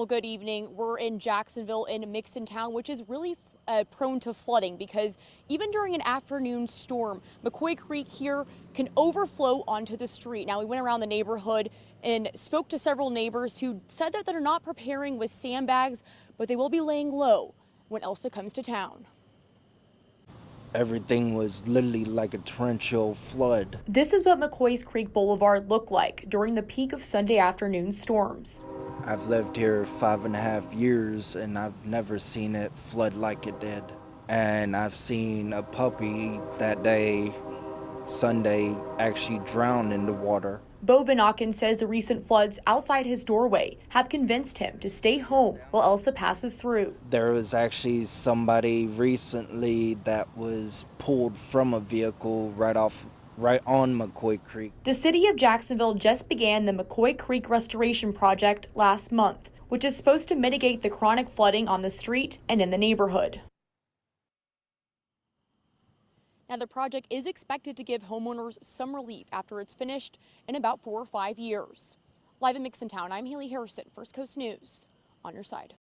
Well, good evening. We're in Jacksonville in Mixon Town, which is really prone to flooding because even during an afternoon storm, McCoy Creek here can overflow onto the street. Now, we went around the neighborhood and spoke to several neighbors who said that they're not preparing with sandbags, but they will be laying low when Elsa comes to town. Everything was literally like a torrential flood. This is what McCoy's Creek Boulevard looked like during the peak of Sunday afternoon storms. I've lived here 5.5 years and I've never seen it flood like it did. And I've seen a puppy that day, Sunday, actually drown in the water. Bo Vanaken says the recent floods outside his doorway have convinced him to stay home while Elsa passes through. There was actually somebody recently that was pulled from a vehicle right on McCoy Creek. The city of Jacksonville just began the McCoy Creek Restoration Project last month, which is supposed to mitigate the chronic flooding on the street and in the neighborhood. Now, the project is expected to give homeowners some relief after it's finished in about 4 or 5 years. Live in Mixon Town, I'm Haley Harrison, First Coast News, on your side.